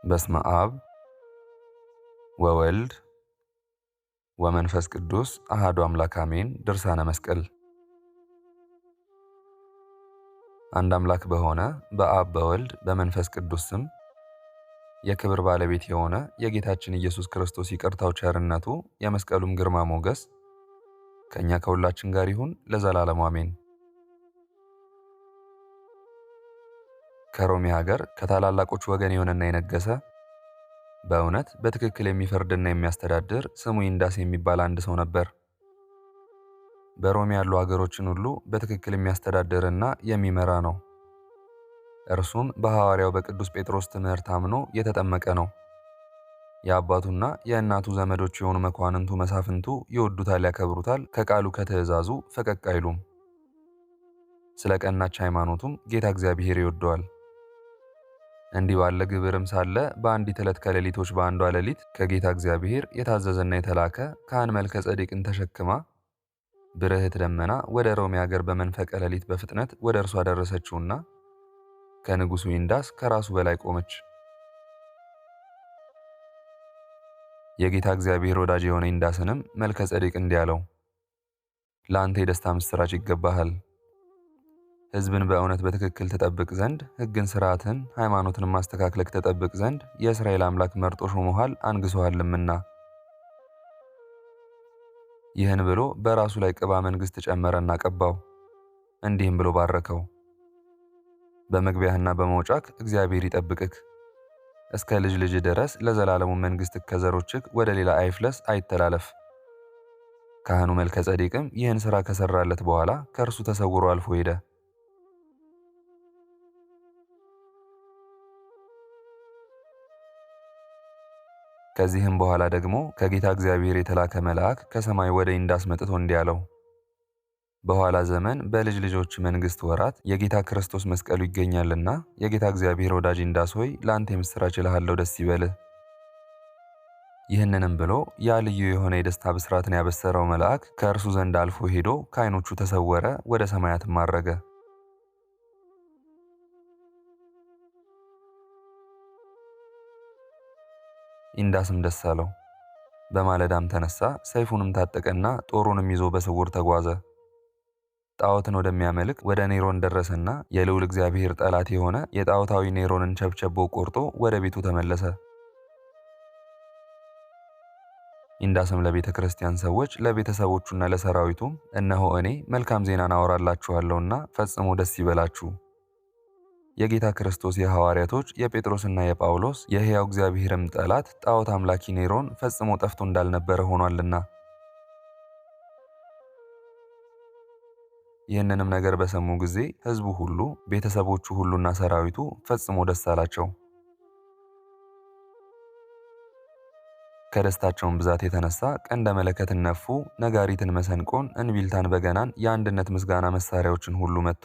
በስመ አብ ወወልድ ወመንፈስ ቅዱስ አሐዱ አምላክ አሜን። ድርሳነ መስቀል። አንድ አምላክ በሆነ በአብ በወልድ በመንፈስ ቅዱስ ስም የክብር ባለቤት የሆነ የጌታችን ኢየሱስ ክርስቶስ ይቅርታው ቸርነቱ የመስቀሉም ግርማ ሞገስ ከእኛ ከሁላችን ጋር ይሁን ለዘላለሙ አሜን። ከሮሜ ሀገር ከታላላቆች ወገን የሆነና የነገሰ በእውነት በትክክል የሚፈርድና የሚያስተዳድር ስሙ ኢንዳስ የሚባል አንድ ሰው ነበር። በሮሜ ያሉ ሀገሮችን ሁሉ በትክክል የሚያስተዳድርና የሚመራ ነው። እርሱም በሐዋርያው በቅዱስ ጴጥሮስ ትምህርት አምኖ የተጠመቀ ነው። የአባቱና የእናቱ ዘመዶች የሆኑ መኳንንቱ መሳፍንቱ ይወዱታል፣ ያከብሩታል። ከቃሉ ከትእዛዙ ፈቀቅ አይሉም። ስለ ቀናች ሃይማኖቱም ጌታ እግዚአብሔር ይወደዋል። እንዲህ ባለ ግብርም ሳለ በአንዲት ዕለት ከሌሊቶች በአንዷ ሌሊት ከጌታ እግዚአብሔር የታዘዘና የተላከ ካህን መልከ ጼዴቅን ተሸክማ ብርህት ደመና ወደ ሮሜ ሀገር በመንፈቀ ሌሊት በፍጥነት ወደ እርሷ ደረሰችውና ከንጉሡ ኢንዳስ ከራሱ በላይ ቆመች። የጌታ እግዚአብሔር ወዳጅ የሆነ ኢንዳስንም መልከ ጼዴቅ እንዲህ አለው፣ ለአንተ የደስታ ምስራች ይገባሃል። ሕዝብን በእውነት በትክክል ተጠብቅ ዘንድ ሕግን፣ ሥርዓትን፣ ሃይማኖትን ማስተካከልክ ተጠብቅ ዘንድ የእስራኤል አምላክ መርጦ ሾሞሃል አንግሶሃልምና። ይህን ብሎ በራሱ ላይ ቅባ መንግሥት ጨመረና ቀባው። እንዲህም ብሎ ባረከው፣ በመግቢያህና በመውጫክ እግዚአብሔር ይጠብቅክ። እስከ ልጅ ልጅ ድረስ ለዘላለሙ መንግሥትክ ከዘሮችክ ወደ ሌላ አይፍለስ አይተላለፍ። ካህኑ መልከ ጼዴቅም ይህን ሥራ ከሠራለት በኋላ ከእርሱ ተሰውሮ አልፎ ሄደ። ከዚህም በኋላ ደግሞ ከጌታ እግዚአብሔር የተላከ መልአክ ከሰማይ ወደ ኢንዳስ መጥቶ እንዲህ አለው፣ በኋላ ዘመን በልጅ ልጆች መንግሥት ወራት የጌታ ክርስቶስ መስቀሉ ይገኛልና የጌታ እግዚአብሔር ወዳጅ ኢንዳስ ሆይ ለአንተ የምሥራች እልሃለሁ፣ ደስ ይበልህ። ይህንንም ብሎ ያ ልዩ የሆነ የደስታ ብስራትን ያበሰረው መልአክ ከእርሱ ዘንድ አልፎ ሄዶ ከዓይኖቹ ተሰወረ፣ ወደ ሰማያትም አረገ። ኢንዳስም ደስ አለው። በማለዳም ተነሳ፣ ሰይፉንም ታጠቀና ጦሩንም ይዞ በስውር ተጓዘ። ጣዖትን ወደሚያመልክ ወደ ኔሮን ደረሰና የልዑል እግዚአብሔር ጠላት የሆነ የጣዖታዊ ኔሮንን ቸብቸቦ ቆርጦ ወደ ቤቱ ተመለሰ። ኢንዳስም ለቤተ ክርስቲያን ሰዎች ለቤተሰቦቹና ለሰራዊቱም እነሆ እኔ መልካም ዜናን አወራላችኋለሁና ፈጽሞ ደስ ይበላችሁ። የጌታ ክርስቶስ የሐዋርያቶች የጴጥሮስና የጳውሎስ የሕያው እግዚአብሔርም ጠላት ጣዖት አምላኪ ኔሮን ፈጽሞ ጠፍቶ እንዳልነበረ ሆኗልና። ይህንንም ነገር በሰሙ ጊዜ ሕዝቡ ሁሉ፣ ቤተሰቦቹ ሁሉና ሰራዊቱ ፈጽሞ ደስ አላቸው። ከደስታቸውን ብዛት የተነሳ ቀንደ መለከትን ነፉ፣ ነጋሪትን፣ መሰንቆን፣ እንቢልታን፣ በገናን፣ የአንድነት ምስጋና መሳሪያዎችን ሁሉ መቱ።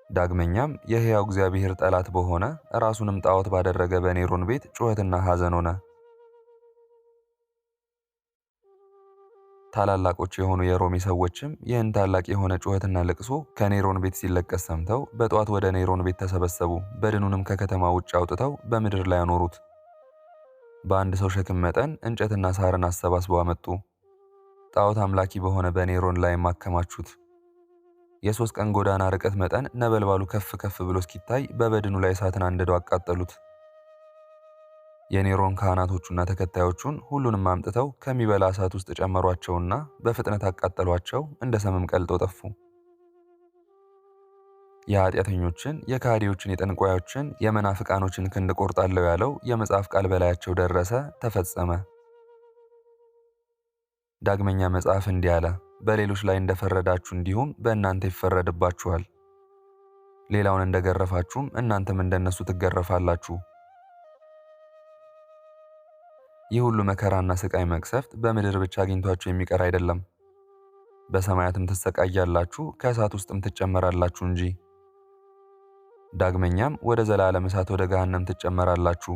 ዳግመኛም የሕያው እግዚአብሔር ጠላት በሆነ ራሱንም ጣዖት ባደረገ በኔሮን ቤት ጩኸትና ሐዘን ሆነ። ታላላቆች የሆኑ የሮሜ ሰዎችም ይህን ታላቅ የሆነ ጩኸትና ልቅሶ ከኔሮን ቤት ሲለቀስ ሰምተው በጠዋት ወደ ኔሮን ቤት ተሰበሰቡ። በድኑንም ከከተማ ውጭ አውጥተው በምድር ላይ አኖሩት። በአንድ ሰው ሸክም መጠን እንጨትና ሳርን አሰባስበው አመጡ። ጣዖት አምላኪ በሆነ በኔሮን ላይ ማከማቹት። የ3 ቀን ጎዳና ርቀት መጠን ነበልባሉ ከፍ ከፍ ብሎ እስኪታይ በበድኑ ላይ እሳትን አንድደው አቃጠሉት። የኔሮን ካህናቶቹና ተከታዮቹን ሁሉንም አምጥተው ከሚበላ እሳት ውስጥ ጨመሯቸውና በፍጥነት አቃጠሏቸው፣ እንደ ሰምም ቀልጠው ጠፉ። የኃጢአተኞችን፣ የካህዲዎችን፣ የጠንቋዮችን፣ የመናፍቃኖችን ክንድ ቆርጣለሁ ያለው የመጽሐፍ ቃል በላያቸው ደረሰ፣ ተፈጸመ። ዳግመኛ መጽሐፍ እንዲህ አለ፣ በሌሎች ላይ እንደፈረዳችሁ እንዲሁም በእናንተ ይፈረድባችኋል። ሌላውን እንደገረፋችሁም እናንተም እንደነሱ ትገረፋላችሁ። ይህ ሁሉ መከራና ስቃይ መቅሰፍት በምድር ብቻ አግኝቷችሁ የሚቀር አይደለም፣ በሰማያትም ትሰቃያላችሁ፣ ከእሳት ውስጥም ትጨመራላችሁ እንጂ። ዳግመኛም ወደ ዘላለም እሳት ወደ ገሃነም ትጨመራላችሁ።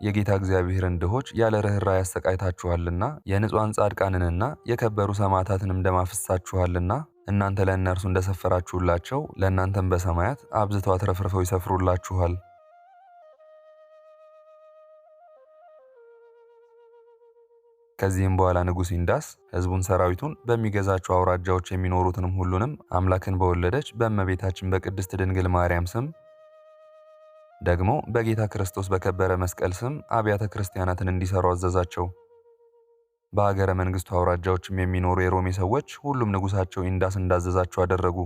የጌታ እግዚአብሔርን ድሆች ያለ ርኅራኄ አሰቃይታችኋልና የንጹሐን ጻድቃንንና የከበሩ ሰማዕታትንም ደም አፍስሳችኋልና እናንተ ለእነርሱ እንደሰፈራችሁላቸው ለእናንተም በሰማያት አብዝተው አትረፍርፈው ይሰፍሩላችኋል። ከዚህም በኋላ ንጉሥ ኢንዳስ ሕዝቡን፣ ሰራዊቱን፣ በሚገዛቸው አውራጃዎች የሚኖሩትንም ሁሉንም አምላክን በወለደች በእመቤታችን በቅድስት ድንግል ማርያም ስም ደግሞ በጌታ ክርስቶስ በከበረ መስቀል ስም አብያተ ክርስቲያናትን እንዲሰሩ አዘዛቸው። በሀገረ መንግስቱ አውራጃዎችም የሚኖሩ የሮሜ ሰዎች ሁሉም ንጉሳቸው ኢንዳስ እንዳዘዛቸው አደረጉ።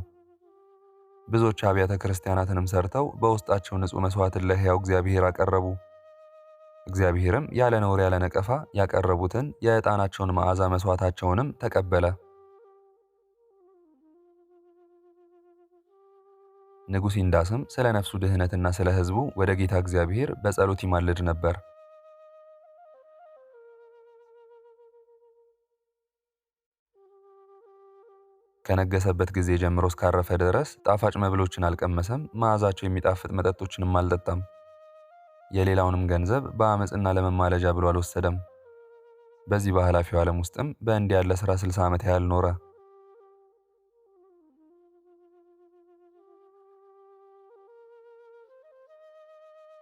ብዙዎች አብያተ ክርስቲያናትንም ሰርተው በውስጣቸው ንጹሕ መስዋዕትን ለሕያው እግዚአብሔር አቀረቡ። እግዚአብሔርም ያለ ነውር ያለ ነቀፋ ያቀረቡትን የዕጣናቸውን መዓዛ መስዋዕታቸውንም ተቀበለ። ንጉሥ ኢንዳስም ስለ ነፍሱ ድህነትና ስለ ሕዝቡ ወደ ጌታ እግዚአብሔር በጸሎት ይማልድ ነበር። ከነገሰበት ጊዜ ጀምሮ እስካረፈ ድረስ ጣፋጭ መብሎችን አልቀመሰም፣ መዓዛቸው የሚጣፍጥ መጠጦችንም አልጠጣም። የሌላውንም ገንዘብ በአመፅና ለመማለጃ ብሎ አልወሰደም። በዚህ በኃላፊው ዓለም ውስጥም በእንዲህ ያለ ሥራ 60 ዓመት ያህል ኖረ።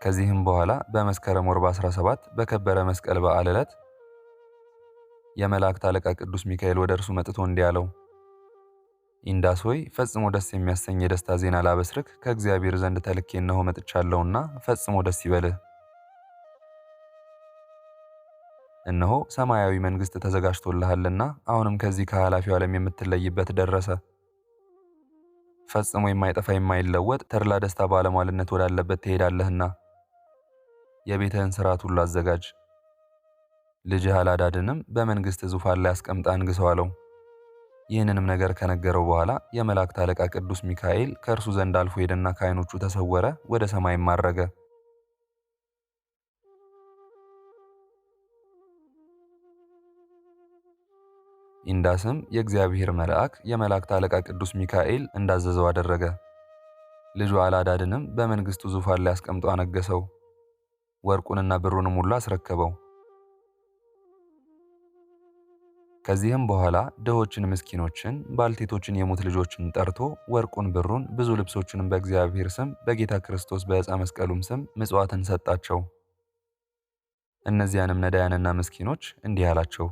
ከዚህም በኋላ በመስከረም ወር በ17 በከበረ መስቀል በዓል ዕለት የመላእክት አለቃ ቅዱስ ሚካኤል ወደ እርሱ መጥቶ እንዲህ አለው፣ ኢንዳስ ሆይ ፈጽሞ ደስ የሚያሰኝ የደስታ ዜና ላበስርክ ከእግዚአብሔር ዘንድ ተልኬ እነሆ መጥቻለሁና ፈጽሞ ደስ ይበልህ። እነሆ ሰማያዊ መንግሥት ተዘጋጅቶልሃልና አሁንም ከዚህ ከኃላፊው ዓለም የምትለይበት ደረሰ። ፈጽሞ የማይጠፋ የማይለወጥ ተድላ ደስታ ባለሟልነት ወዳለበት ትሄዳለህና የቤትህን ሥርዓት ሁሉ አዘጋጅ። ልጅህ አላዳድንም በመንግሥት ዙፋን ላይ አስቀምጣ አንግሠው አለው። ይህንንም ነገር ከነገረው በኋላ የመላእክት አለቃ ቅዱስ ሚካኤል ከእርሱ ዘንድ አልፎ ሄደና ከዓይኖቹ ተሰወረ፣ ወደ ሰማይም አረገ። ኢንዳስም የእግዚአብሔር መልአክ የመላእክት አለቃ ቅዱስ ሚካኤል እንዳዘዘው አደረገ። ልጁ አላዳድንም በመንግሥቱ ዙፋን ላይ አስቀምጦ አነገሰው። ወርቁንና ብሩንም ሁሉ አስረከበው። ከዚህም በኋላ ድሆችን፣ ምስኪኖችን፣ ባልቴቶችን፣ የሙት ልጆችን ጠርቶ ወርቁን፣ ብሩን፣ ብዙ ልብሶችንም በእግዚአብሔር ስም በጌታ ክርስቶስ በዕፀ መስቀሉም ስም ምጽዋትን ሰጣቸው። እነዚያንም ነዳያንና ምስኪኖች እንዲህ አላቸው፣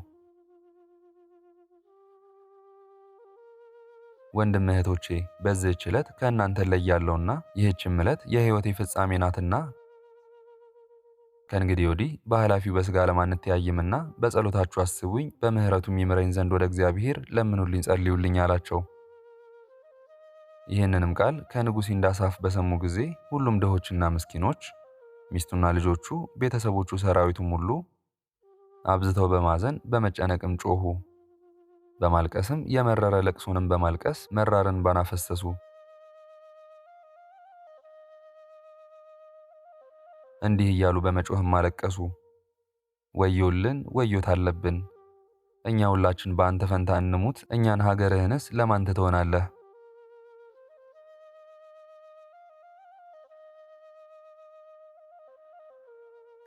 ወንድም እህቶቼ፣ በዚህች ዕለት ከእናንተ እለያለሁና ይህችም ዕለት የሕይወቴ ፍጻሜ ናትና ከእንግዲህ ወዲህ በኃላፊው በሥጋ ዓለም አንተያይምና በጸሎታችሁ አስቡኝ፣ በምሕረቱም ይምረኝ ዘንድ ወደ እግዚአብሔር ለምኑልኝ፣ ጸልዩልኝ አላቸው። ይህንንም ቃል ከንጉሥ ኢንዳስ አፍ በሰሙ ጊዜ ሁሉም ድሆችና ምስኪኖች፣ ሚስቱና ልጆቹ፣ ቤተሰቦቹ፣ ሰራዊቱም ሁሉ አብዝተው በማዘን በመጨነቅም ጮኹ። በማልቀስም የመረረ ለቅሶንም በማልቀስ መራር እንባን አፈሰሱ። እንዲህ እያሉ በመጮህም አለቀሱ፣ ወዮልን፣ ወዮት አለብን! እኛ ሁላችን በአንተ ፈንታ እንሙት፣ እኛን ሀገርህንስ ለማን ትሆናለህ?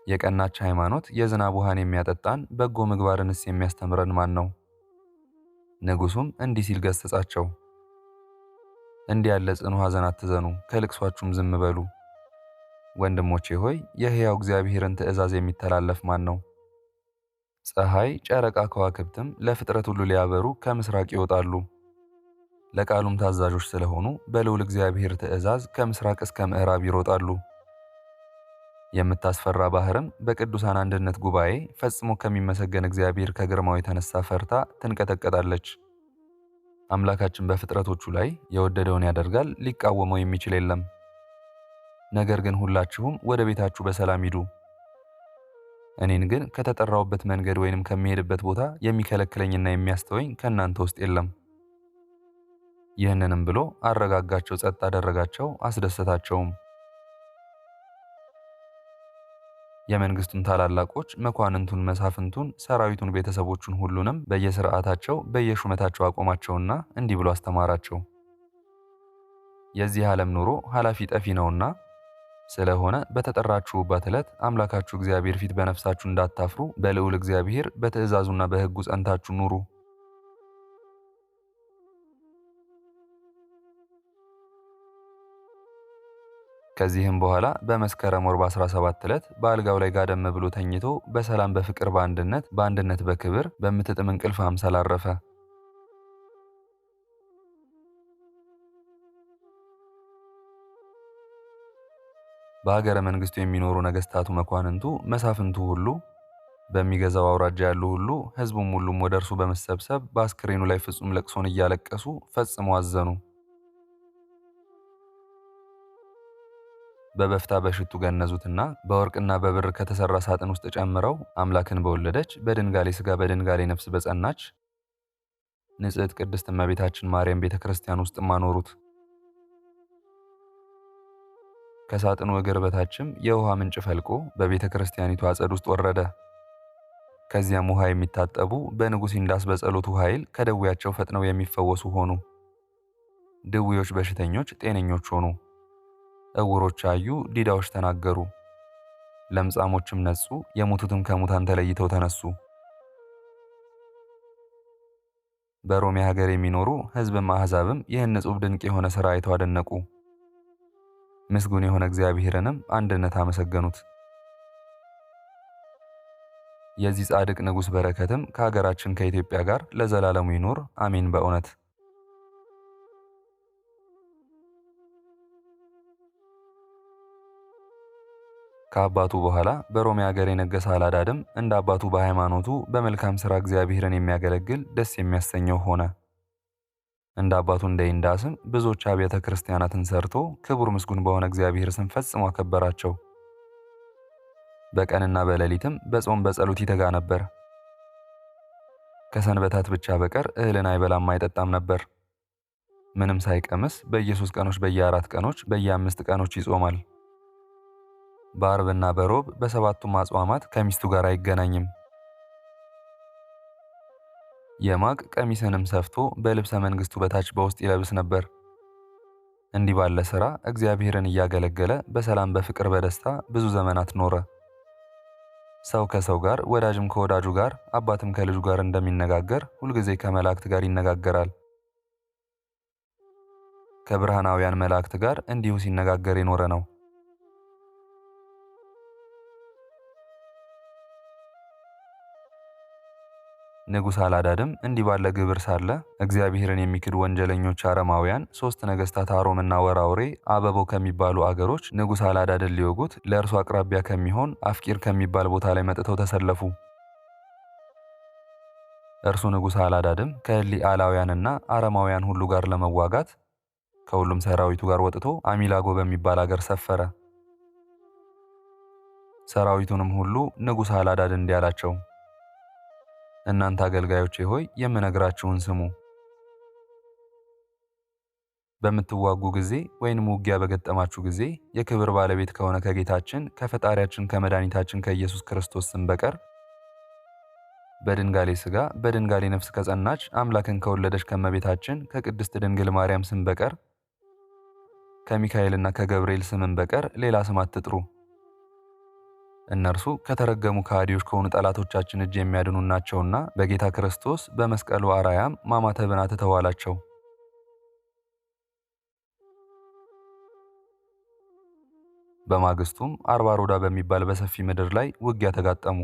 የቀናች ሃይማኖት የዝናብ ውሃን የሚያጠጣን በጎ ምግባርንስ የሚያስተምረን ማን ነው? ንጉሡም እንዲህ ሲል ገሰጻቸው፣ እንዲህ ያለ ጽኑ ሐዘን አትዘኑ፣ ከልቅሷችሁም ዝም በሉ። ወንድሞቼ ሆይ የሕያው እግዚአብሔርን ትእዛዝ የሚተላለፍ ማን ነው? ፀሐይ፣ ጨረቃ፣ ከዋክብትም ለፍጥረት ሁሉ ሊያበሩ ከምስራቅ ይወጣሉ። ለቃሉም ታዛዦች ስለሆኑ በልዑል እግዚአብሔር ትእዛዝ ከምስራቅ እስከ ምዕራብ ይሮጣሉ። የምታስፈራ ባሕርም በቅዱሳን አንድነት ጉባኤ ፈጽሞ ከሚመሰገን እግዚአብሔር ከግርማው የተነሳ ፈርታ ትንቀጠቀጣለች። አምላካችን በፍጥረቶቹ ላይ የወደደውን ያደርጋል፣ ሊቃወመው የሚችል የለም። ነገር ግን ሁላችሁም ወደ ቤታችሁ በሰላም ሂዱ። እኔን ግን ከተጠራውበት መንገድ ወይንም ከሚሄድበት ቦታ የሚከለክለኝና የሚያስተወኝ ከእናንተ ውስጥ የለም። ይህንንም ብሎ አረጋጋቸው፣ ጸጥ አደረጋቸው፣ አስደሰታቸውም። የመንግስቱን ታላላቆች፣ መኳንንቱን፣ መሳፍንቱን፣ ሰራዊቱን፣ ቤተሰቦቹን ሁሉንም በየሥርዓታቸው በየሹመታቸው አቆማቸውና እንዲህ ብሎ አስተማራቸው። የዚህ ዓለም ኑሮ ኃላፊ ጠፊ ነውና ስለሆነ በተጠራችሁባት ዕለት አምላካችሁ እግዚአብሔር ፊት በነፍሳችሁ እንዳታፍሩ በልዑል እግዚአብሔር በትእዛዙና በሕጉ ጸንታችሁ ኑሩ። ከዚህም በኋላ በመስከረም ወር በ17 ዕለት በአልጋው ላይ ጋደም ብሎ ተኝቶ በሰላም በፍቅር በአንድነት በክብር በምትጥም እንቅልፍ አምሳል አረፈ። በሀገረ መንግስቱ የሚኖሩ ነገስታቱ፣ መኳንንቱ፣ መሳፍንቱ ሁሉ በሚገዛው አውራጃ ያሉ ሁሉ ሕዝቡም ሁሉም ወደ እርሱ በመሰብሰብ በአስክሬኑ ላይ ፍጹም ለቅሶን እያለቀሱ ፈጽሞ አዘኑ። በበፍታ በሽቱ ገነዙትና በወርቅና በብር ከተሰራ ሳጥን ውስጥ ጨምረው አምላክን በወለደች በድንጋሌ ሥጋ በድንጋሌ ነፍስ በጸናች ንጽሕት ቅድስት እመቤታችን ማርያም ቤተ ክርስቲያን ውስጥ አኖሩት። ከሳጥኑ እግር በታችም የውሃ ምንጭ ፈልቆ በቤተ ክርስቲያኒቱ አጸድ ውስጥ ወረደ። ከዚያም ውሃ የሚታጠቡ በንጉሥ ኢንዳስ በጸሎቱ ኃይል ከደዌያቸው ፈጥነው የሚፈወሱ ሆኑ። ድውዮች በሽተኞች ጤነኞች ሆኑ። ዕውሮች አዩ፣ ዲዳዎች ተናገሩ፣ ለምጻሞችም ነጹ፣ የሞቱትም ከሙታን ተለይተው ተነሱ። በሮሜ ሀገር የሚኖሩ ሕዝብም አሕዛብም ይህን ዕጹብ ድንቅ የሆነ ሥራ አይተው አደነቁ። ምስጉን የሆነ እግዚአብሔርንም አንድነት አመሰገኑት። የዚህ ጻድቅ ንጉሥ በረከትም ከሀገራችን ከኢትዮጵያ ጋር ለዘላለሙ ይኑር አሜን። በእውነት ከአባቱ በኋላ በሮሜ ሀገር የነገሰ አላዳድም እንደ አባቱ በሃይማኖቱ በመልካም ሥራ እግዚአብሔርን የሚያገለግል ደስ የሚያሰኘው ሆነ። እንደ አባቱ እንደ ኢንዳስም ብዙዎች አብያተ ክርስቲያናትን ሰርቶ ክቡር ምስጉን በሆነ እግዚአብሔር ስም ፈጽሞ አከበራቸው። በቀንና በሌሊትም በጾም በጸሎት ይተጋ ነበር። ከሰንበታት ብቻ በቀር እህልን አይበላም አይጠጣም ነበር። ምንም ሳይቀምስ በየ3 ቀኖች በየ4 ቀኖች በየ5 ቀኖች ይጾማል። በአርብና በሮብ በሰባቱም አጽዋማት ከሚስቱ ጋር አይገናኝም። የማቅ ቀሚስንም ሰፍቶ በልብሰ መንግስቱ በታች በውስጥ ይለብስ ነበር። እንዲህ ባለ ሥራ እግዚአብሔርን እያገለገለ በሰላም በፍቅር በደስታ ብዙ ዘመናት ኖረ። ሰው ከሰው ጋር ወዳጅም ከወዳጁ ጋር አባትም ከልጁ ጋር እንደሚነጋገር ሁልጊዜ ከመላእክት ጋር ይነጋገራል። ከብርሃናውያን መላእክት ጋር እንዲሁ ሲነጋገር የኖረ ነው። ንጉሥ አላዳድም እንዲህ ባለ ግብር ሳለ እግዚአብሔርን የሚክዱ ወንጀለኞች አረማውያን 3 ነገሥታት አሮምና ወራውሬ አበቦ ከሚባሉ አገሮች ንጉሥ አላዳድን ሊወጉት ለእርሱ አቅራቢያ ከሚሆን አፍቂር ከሚባል ቦታ ላይ መጥተው ተሰለፉ። እርሱ ንጉሥ አላዳድም ከእሊ አላውያንና አረማውያን ሁሉ ጋር ለመዋጋት ከሁሉም ሰራዊቱ ጋር ወጥቶ አሚላጎ በሚባል አገር ሰፈረ። ሰራዊቱንም ሁሉ ንጉሥ አላዳድን እንዲህ አላቸው፣ እናንተ አገልጋዮቼ ሆይ የምነግራችሁን ስሙ። በምትዋጉ ጊዜ ወይንም ውጊያ በገጠማችሁ ጊዜ የክብር ባለቤት ከሆነ ከጌታችን ከፈጣሪያችን ከመድኃኒታችን ከኢየሱስ ክርስቶስ ስም በቀር በድንጋሌ ሥጋ በድንጋሌ ነፍስ ከጸናች አምላክን ከወለደች ከመቤታችን ከቅድስት ድንግል ማርያም ስም በቀር ከሚካኤልና ከገብርኤል ስምም በቀር ሌላ ስም አትጥሩ። እነርሱ ከተረገሙ ከሃዲዎች ከሆኑ ጠላቶቻችን እጅ የሚያድኑ ናቸውና በጌታ ክርስቶስ በመስቀሉ አራያም ማማተብን አትተው አላቸው። በማግስቱም አርባ ሮዳ በሚባል በሰፊ ምድር ላይ ውጊያ ተጋጠሙ።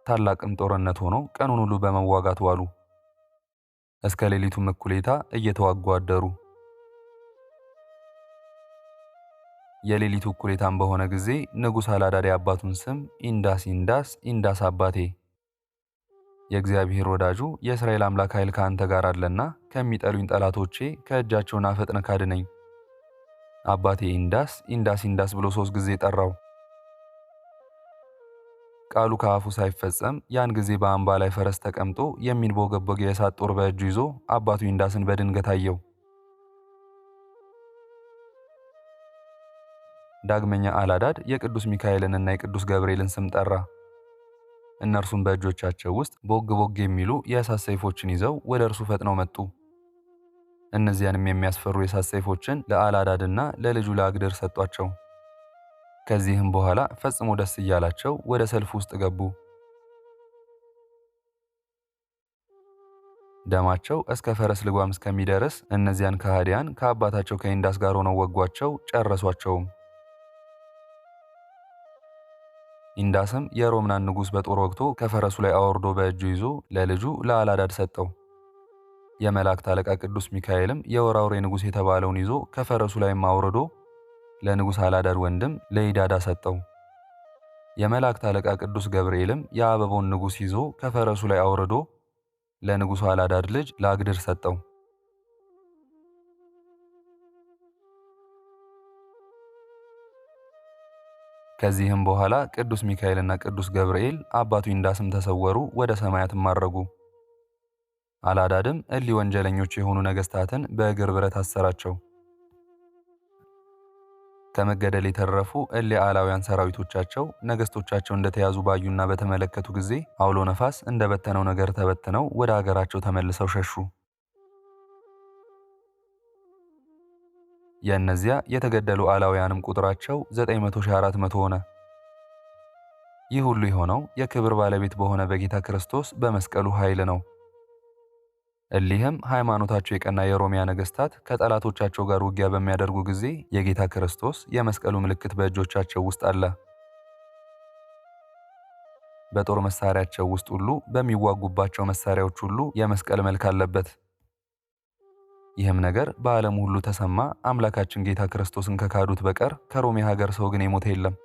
ታላቅም ጦርነት ሆኖ ቀኑን ሁሉ በመዋጋት ዋሉ። እስከ ሌሊቱም እኩሌታ እየተዋጉ አደሩ። የሌሊቱ እኩሌታም በሆነ ጊዜ ንጉሥ አላዳድ አባቱን ስም ኢንዳስ አባቴ የእግዚአብሔር ወዳጁ የእስራኤል አምላክ ኃይል ከአንተ ጋር አለና ከሚጠሉኝ ጠላቶቼ ከእጃቸው ና ፈጥነህ አድነኝ አባቴ ኢንዳስ ብሎ 3 ጊዜ ጠራው። ቃሉ ከአፉ ሳይፈጸም ያን ጊዜ በአምባ ላይ ፈረስ ተቀምጦ የሚንቦገቦግ የእሳት ጦር በእጁ ይዞ አባቱ ኢንዳስን በድንገት አየው። ዳግመኛ አላዳድ የቅዱስ ሚካኤልንና የቅዱስ ገብርኤልን ስም ጠራ። እነርሱም በእጆቻቸው ውስጥ ቦግ የሚሉ የእሳት ሰይፎችን ይዘው ወደ እርሱ ፈጥነው መጡ። እነዚያንም የሚያስፈሩ የእሳት ሰይፎችን ለአላዳድና ለልጁ ለአግደር ሰጧቸው። ከዚህም በኋላ ፈጽሞ ደስ እያላቸው ወደ ሰልፍ ውስጥ ገቡ። ደማቸው እስከ ፈረስ ልጓም እስከሚደርስ እነዚያን ከሃዲያን ከአባታቸው ከኢንዳስ ጋር ሆነው ወጓቸው፣ ጨረሷቸውም። ኢንዳስም የሮምናን ንጉሥ በጦር ወግቶ ከፈረሱ ላይ አወርዶ በእጁ ይዞ ለልጁ ለአላዳድ ሰጠው። የመላእክት አለቃ ቅዱስ ሚካኤልም የወራውሬ ንጉሥ የተባለውን ይዞ ከፈረሱ ላይም አውርዶ ለንጉሥ አላዳድ ወንድም ለኢዳዳ ሰጠው። የመላእክት አለቃ ቅዱስ ገብርኤልም የአበቦን ንጉሥ ይዞ ከፈረሱ ላይ አውርዶ ለንጉሡ አላዳድ ልጅ ለአግድር ሰጠው። ከዚህም በኋላ ቅዱስ ሚካኤልና ቅዱስ ገብርኤል አባቱ ኢንዳስም ተሰወሩ፣ ወደ ሰማያትም አረጉ። አላዳድም እሊ ወንጀለኞች የሆኑ ነገሥታትን በእግር ብረት አሰራቸው። ከመገደል የተረፉ እሊ አላውያን ሰራዊቶቻቸው ነገሥቶቻቸው እንደተያዙ ባዩና በተመለከቱ ጊዜ አውሎ ነፋስ እንደበተነው ነገር ተበትነው ወደ አገራቸው ተመልሰው ሸሹ። የእነዚያ የተገደሉ አላውያንም ቁጥራቸው 9,400 ሆነ። ይህ ሁሉ የሆነው የክብር ባለቤት በሆነ በጌታ ክርስቶስ በመስቀሉ ኃይል ነው። እሊህም ሃይማኖታቸው የቀና የሮሚያ ነገሥታት ከጠላቶቻቸው ጋር ውጊያ በሚያደርጉ ጊዜ የጌታ ክርስቶስ የመስቀሉ ምልክት በእጆቻቸው ውስጥ አለ። በጦር መሳሪያቸው ውስጥ ሁሉ በሚዋጉባቸው መሳሪያዎች ሁሉ የመስቀል መልክ አለበት። ይህም ነገር በዓለም ሁሉ ተሰማ። አምላካችን ጌታ ክርስቶስን ከካዱት በቀር ከሮሜ ሀገር ሰው ግን የሞተ የለም።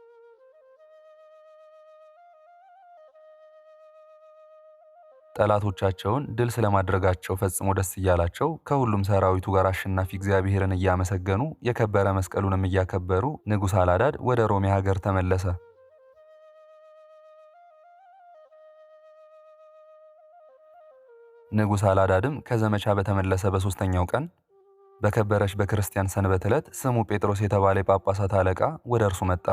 ጠላቶቻቸውን ድል ስለማድረጋቸው ፈጽሞ ደስ እያላቸው ከሁሉም ሰራዊቱ ጋር አሸናፊ እግዚአብሔርን እያመሰገኑ የከበረ መስቀሉንም እያከበሩ ንጉሥ አላዳድ ወደ ሮሜ ሀገር ተመለሰ። ንጉሥ አላዳድም ከዘመቻ በተመለሰ በሦስተኛው ቀን በከበረች በክርስቲያን ሰንበት ዕለት ስሙ ጴጥሮስ የተባለ የጳጳሳት አለቃ ወደ እርሱ መጣ።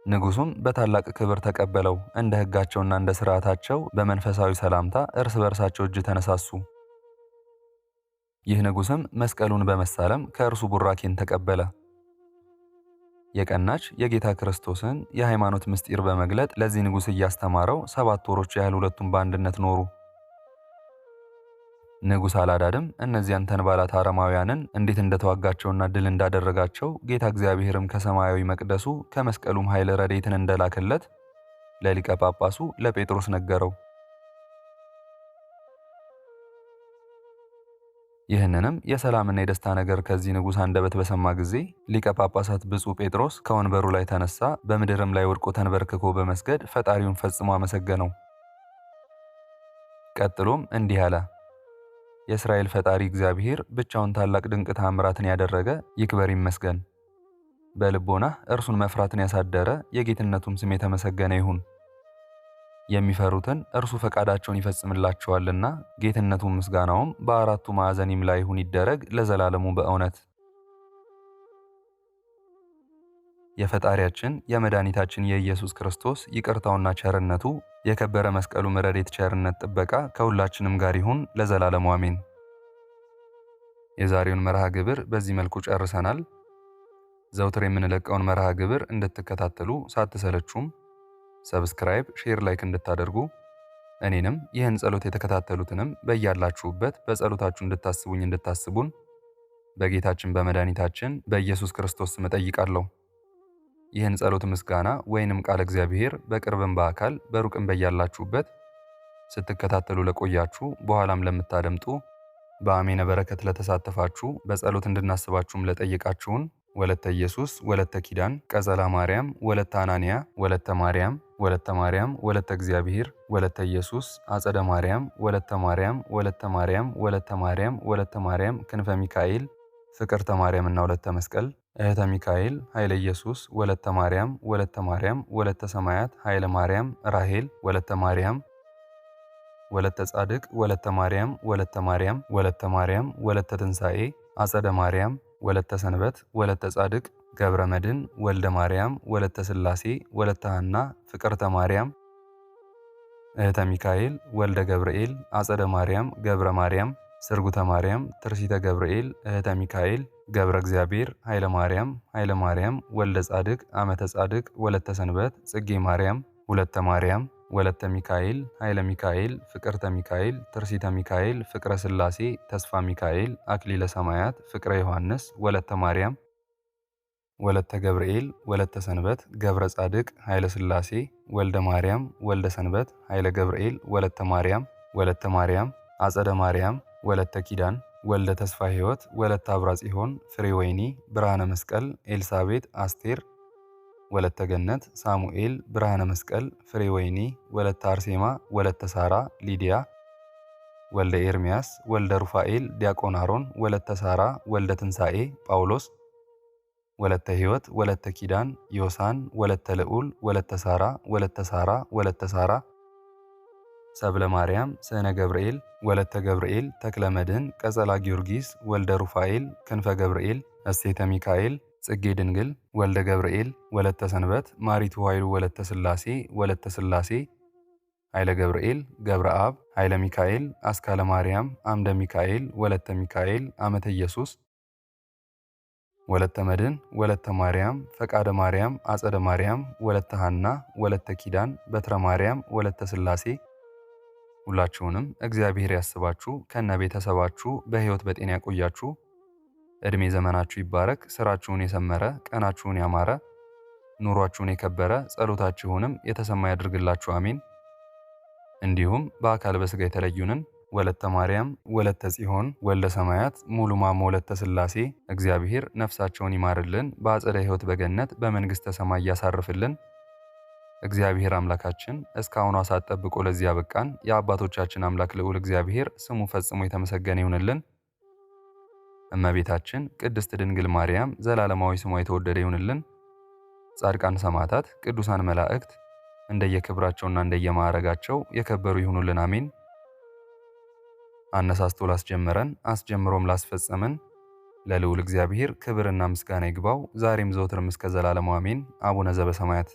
ንጉሡም በታላቅ ክብር ተቀበለው። እንደ ሕጋቸውና እንደ ሥርዓታቸው በመንፈሳዊ ሰላምታ እርስ በርሳቸው እጅ ተነሳሱ። ይህ ንጉሥም መስቀሉን በመሳለም ከእርሱ ቡራኬን ተቀበለ። የቀናች የጌታ ክርስቶስን የሃይማኖት ምስጢር በመግለጥ ለዚህ ንጉሥ እያስተማረው 7 ወሮች ያህል ሁለቱም በአንድነት ኖሩ። ንጉሥ አላዳድም እነዚያን ተንባላት አረማውያንን እንዴት እንደተዋጋቸውና ድል እንዳደረጋቸው ጌታ እግዚአብሔርም ከሰማያዊ መቅደሱ ከመስቀሉም ኃይል ረድኤትን እንደላከለት ለሊቀ ጳጳሱ ለጴጥሮስ ነገረው። ይህንንም የሰላምና የደስታ ነገር ከዚህ ንጉሥ አንደበት በሰማ ጊዜ ሊቀ ጳጳሳት ብፁዕ ጴጥሮስ ከወንበሩ ላይ ተነሳ፣ በምድርም ላይ ወድቆ ተንበርክኮ በመስገድ ፈጣሪውን ፈጽሞ አመሰገነው። ቀጥሎም እንዲህ አለ። የእስራኤል ፈጣሪ እግዚአብሔር ብቻውን ታላቅ ድንቅ ተአምራትን ያደረገ ይክበር ይመስገን። በልቦናህ እርሱን መፍራትን ያሳደረ የጌትነቱም ስም የተመሰገነ ይሁን። የሚፈሩትን እርሱ ፈቃዳቸውን ይፈጽምላቸዋልና ጌትነቱም ምስጋናውም በአራቱ ማዕዘን ይምላ ይሁን ይደረግ ለዘላለሙ በእውነት። የፈጣሪያችን የመድኃኒታችን የኢየሱስ ክርስቶስ ይቅርታውና ቸርነቱ የከበረ መስቀሉ ረድኤት ቸርነት ጥበቃ ከሁላችንም ጋር ይሁን ለዘላለሙ አሜን። የዛሬውን መርሃ ግብር በዚህ መልኩ ጨርሰናል። ዘውትር የምንለቀውን መርሃ ግብር እንድትከታተሉ ሳትሰለቹም ሰብስክራይብ፣ ሼር፣ ላይክ እንድታደርጉ እኔንም ይህን ጸሎት የተከታተሉትንም በያላችሁበት በጸሎታችሁ እንድታስቡን በጌታችን በመድኃኒታችን በኢየሱስ ክርስቶስ ስም እጠይቃለሁ። ይህን ጸሎት ምስጋና ወይንም ቃል እግዚአብሔር በቅርብም በአካል በሩቅም በያላችሁበት ስትከታተሉ ለቆያችሁ በኋላም ለምታደምጡ በአሜነ በረከት ለተሳተፋችሁ በጸሎት እንድናስባችሁም ለጠየቃችሁን ወለተ ኢየሱስ፣ ወለተ ኪዳን፣ ቀጸላ ማርያም፣ ወለተ አናንያ፣ ወለተ ማርያም፣ ወለተ ማርያም፣ ወለተ እግዚአብሔር፣ ወለተ ኢየሱስ፣ አጸደ ማርያም፣ ወለተ ማርያም፣ ወለተ ማርያም፣ ወለተ ማርያም፣ ወለተ ማርያም፣ ክንፈ ሚካኤል፣ ፍቅርተ ማርያምና ወለተ መስቀል፣ እህተ ሚካኤል፣ ኃይለ ኢየሱስ፣ ወለተ ማርያም፣ ወለተ ማርያም፣ ወለተ ሰማያት፣ ኃይለ ማርያም፣ ራሄል፣ ወለተ ማርያም፣ ወለተ ጻድቅ፣ ወለተ ማርያም፣ ወለተ ማርያም፣ ወለተ ማርያም፣ ወለተ ትንሣኤ፣ አጸደ ማርያም፣ ወለተ ሰንበት፣ ወለተ ጻድቅ፣ ገብረ መድን፣ ወልደ ማርያም፣ ወለተ ሥላሴ፣ ወለተ ሐና፣ ፍቅርተ ማርያም፣ እህተ ሚካኤል፣ ወልደ ገብርኤል፣ አጸደ ማርያም፣ ገብረ ማርያም፣ ስርጉተ ማርያም፣ ትርሲተ ገብርኤል፣ እህተ ሚካኤል፣ ገብረ እግዚአብሔር ኃይለ ማርያም ወልደ ጻድቅ አመተ ጻድቅ ወለተ ሰንበት ጽጌ ማርያም ሁለተ ማርያም ወለተ ሚካኤል ኃይለ ሚካኤል ፍቅርተ ሚካኤል ትርሲተ ሚካኤል ፍቅረ ሥላሴ ተስፋ ሚካኤል አክሊለ ሰማያት ፍቅረ ዮሐንስ ወለተ ማርያም ወለተ ገብርኤል ወለተ ሰንበት ገብረ ጻድቅ ኃይለ ሥላሴ ወልደ ማርያም ወልደ ሰንበት ኃይለ ገብርኤል ወለተ ማርያም አጸደ ማርያም ወለተ ኪዳን ወልደ ተስፋ ሕይወት ወለተ አብራ ጽዮን ፍሬ ወይኒ ብርሃነ መስቀል ኤልሳቤጥ አስቴር ወለተ ገነት ሳሙኤል ብርሃነ መስቀል ፍሬ ወይኒ ወለተ አርሴማ ወለተ ሳራ ሊዲያ ወልደ ኤርሚያስ ወልደ ሩፋኤል ዲያቆን አሮን ወለተ ሳራ ወልደ ትንሣኤ ጳውሎስ ወለተ ሕይወት ወለተ ኪዳን ዮሳን ወለተ ልዑል ወለተ ሳራ ወለተ ሳራ ሰብለ ማርያም ስነ ገብርኤል ወለተ ገብርኤል ተክለ መድህን ቀጸላ ጊዮርጊስ ወልደ ሩፋኤል ክንፈ ገብርኤል እሴተ ሚካኤል ጽጌ ድንግል ወልደ ገብርኤል ወለተ ሰንበት ማሪቱ ኃይሉ ወለተ ሥላሴ ኃይለ ገብርኤል ገብረ አብ ኃይለ ሚካኤል አስካለ ማርያም አምደ ሚካኤል ወለተ ሚካኤል አመተ ኢየሱስ ወለተ መድህን ወለተ ማርያም ፈቃደ ማርያም አጸደ ማርያም ወለተ ሐና ወለተ ኪዳን በትረ ማርያም ወለተ ሥላሴ ሁላችሁንም እግዚአብሔር ያስባችሁ ከነ ቤተሰባችሁ በሕይወት በጤና ያቆያችሁ። እድሜ ዘመናችሁ ይባረክ። ስራችሁን የሰመረ ቀናችሁን ያማረ ኑሯችሁን የከበረ ጸሎታችሁንም የተሰማ ያድርግላችሁ አሜን። እንዲሁም በአካል በስጋ የተለዩንን ወለተ ማርያም ወለተ ጽዮን ወልደ ሰማያት ሙሉ ማሞ ወለተ ሥላሴ እግዚአብሔር ነፍሳቸውን ይማርልን፣ በአጸደ ሕይወት በገነት በመንግሥተ ሰማይ ያሳርፍልን። እግዚአብሔር አምላካችን እስካሁኗ ሰዓት ጠብቆ ለዚህ ያበቃን የአባቶቻችን አምላክ ልዑል እግዚአብሔር ስሙ ፈጽሞ የተመሰገነ ይሁንልን። እመቤታችን ቅድስት ድንግል ማርያም ዘላለማዊ ስሟ የተወደደ ይሁንልን። ጻድቃን ሰማዕታት፣ ቅዱሳን መላእክት እንደየክብራቸውና እንደየማዕረጋቸው የከበሩ ይሁኑልን አሜን። አነሳስቶ ላስጀመረን አስጀምሮም ላስፈጸመን ለልዑል እግዚአብሔር ክብርና ምስጋና ይግባው ዛሬም ዘወትርም እስከ ዘላለሙ አሜን። አቡነ ዘበሰማያት